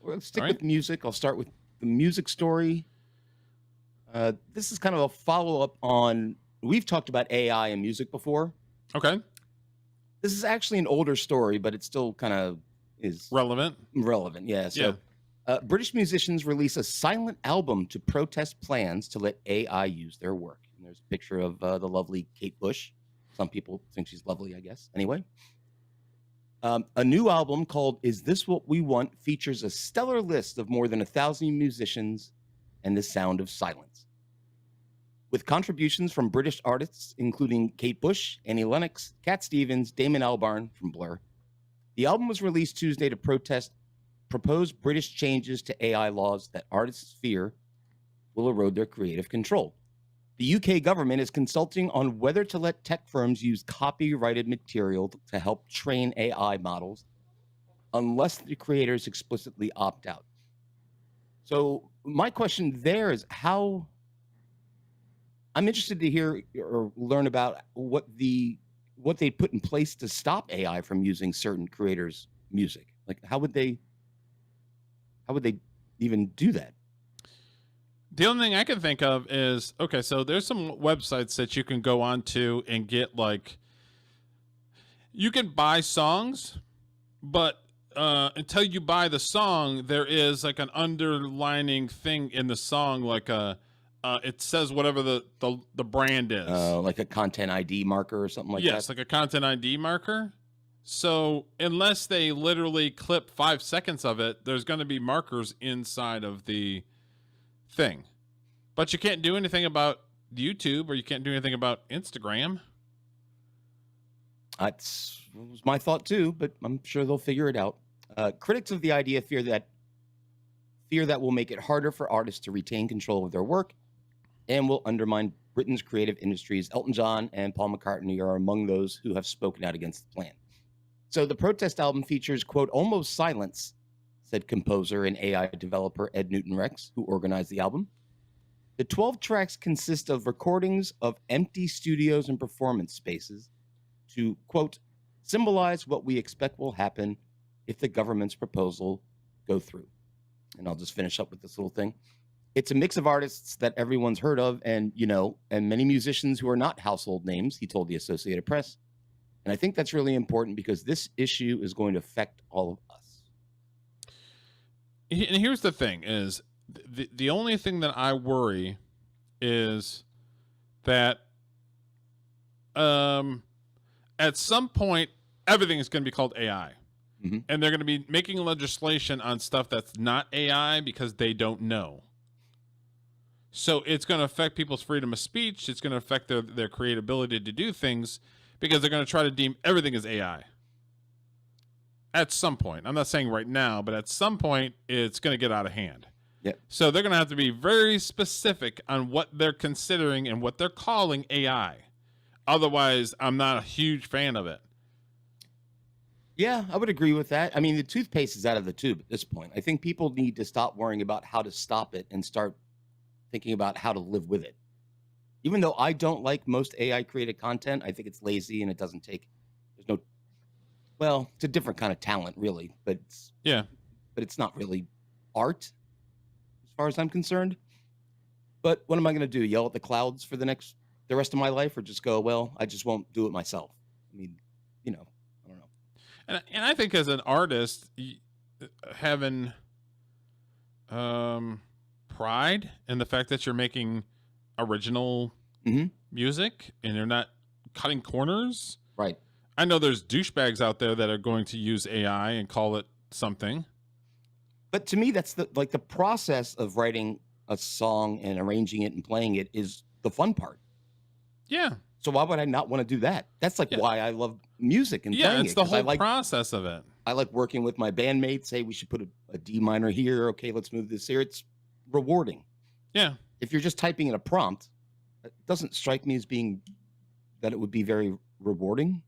let's stick with music. I'll start with the music story. This is kind of a follow-up on, we've talked about AI and music before. Okay. This is actually an older story, but it still kind of is relevant. Yeah. So British musicians release a silent album to protest plans to let AI use their work. And there's a picture of the lovely Kate Bush. Some people think she's lovely, I guess. Anyway. A new album called Is This What We Want features a stellar list of more than 1,000 musicians and the sound of silence. With contributions from British artists, including Kate Bush, Annie Lennox, Cat Stevens, Damon Albarn from Blur. The album was released Tuesday to protest proposed British changes to AI laws that artists fear will erode their creative control. The UK government is consulting on whether to let tech firms use copyrighted material to help train AI models unless the creators explicitly opt out. So my question there is how... I'm interested to hear or learn about what they put in place to stop AI from using certain creators' music. Like, how would they even do that? The only thing I can think of is, okay, so there's some websites that you can go on to and get, like, you can buy songs, but until you buy the song, there is like an underlining thing in the song, like it says whatever the brand is. Like a content ID marker or something like that? Yes, like a content ID marker. So unless they literally clip 5 seconds of it, there's going to be markers inside of the thing. But you can't do anything about YouTube, or you can't do anything about Instagram. That was my thought too, but I'm sure they'll figure it out. Critics of the idea fear that will make it harder for artists to retain control of their work and will undermine Britain's creative industries. Elton John and Paul McCartney are among those who have spoken out against the plan. So the protest album features, quote, almost silence, said composer and AI developer Ed Newton-Rex, who organized the album. The 12 tracks consist of recordings of empty studios and performance spaces to, quote, symbolize what we expect will happen if the government's proposal go through. And I'll just finish up with this little thing. It's a mix of artists that everyone's heard of and many musicians who are not household names, he told the Associated Press. And I think that's really important because this issue is going to affect all of us. And here's the thing is, the only thing that I worry is that at some point, everything is going to be called AI. Mm-hmm. And they're going to be making legislation on stuff that's not AI because they don't know. So it's going to affect people's freedom of speech. It's going to affect their creativity to do things because they're going to try to deem everything as AI. At some point. I'm not saying right now, but at some point, it's going to get out of hand. Yep. So they're going to have to be very specific on what they're considering and what they're calling AI. Otherwise, I'm not a huge fan of it. Yeah, I would agree with that. I mean, the toothpaste is out of the tube at this point. I think people need to stop worrying about how to stop it and start thinking about how to live with it. Even though I don't like most AI created content, I think it's lazy and it doesn't take, it's a different kind of talent really, but it's not really art as far as I'm concerned. But what am I going to do? Yell at the clouds for the rest of my life, or just go, well, I just won't do it myself? I mean, I don't know. And I think as an artist, having pride in the fact that you're making original music and you're not cutting corners. Right. I know there's douchebags out there that are going to use AI and call it something. But to me, that's the process of writing a song and arranging it and playing it is the fun part. Yeah. So why would I not want to do that? That's why I love music and playing it. Yeah, it's the whole process of it. I like working with my bandmates. Hey, we should put a D minor here. Okay, let's move this here. It's rewarding. Yeah. If you're just typing in a prompt, it doesn't strike me as being that it would be very rewarding.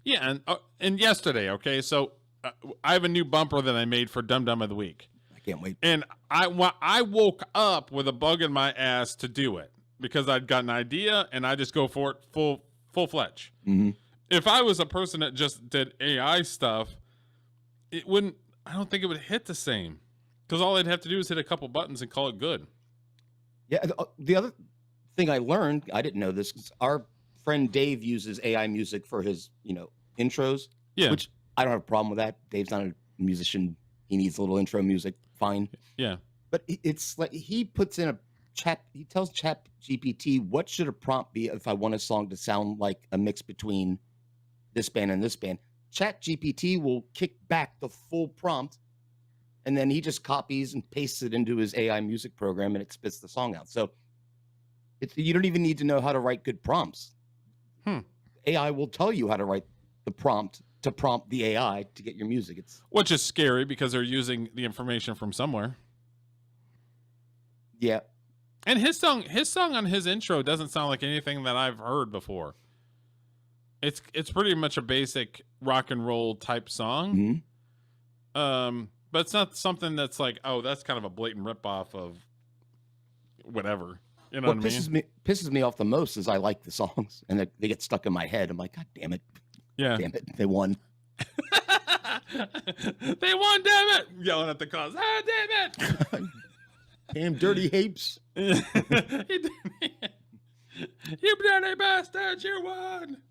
Yeah, and yesterday, okay, so I have a new bumper that I made for Dum Dum of the Week. I can't wait. And I woke up with a bug in my ass to do it because I'd got an idea and I just go for it full-fledged. Mm-hmm. If I was a person that just did AI stuff, it wouldn't. I don't think it would hit the same because all I'd have to do is hit a couple buttons and call it good. Yeah. The other thing I learned, I didn't know this, 'cause our friend Dave uses AI music for his, intros. Yeah. Which I don't have a problem with that. Dave's not a musician. He needs a little intro music. Fine. Yeah. But it's like he puts in he tells Chat GPT, what should a prompt be if I want a song to sound like a mix between this band and this band? Chat GPT will kick back the full prompt, and then he just copies and pastes it into his AI music program, and it spits the song out. So you don't even need to know how to write good prompts. AI will tell you how to write the prompt to prompt the AI to get your music. Which is scary because they're using the information from somewhere. Yeah. And his song on his intro doesn't sound like anything that I've heard before. It's pretty much a basic rock and roll type song. Mm-hmm. But it's not something that's like, oh, that's kind of a blatant ripoff of whatever. You know what I mean? Pisses me off the most is I like the songs and they get stuck in my head. I'm like, God damn it. Yeah. Damn it. They won. They won, damn it. Yelling at the cause. Ah, damn it. Damn dirty apes. You dirty bastard, you won.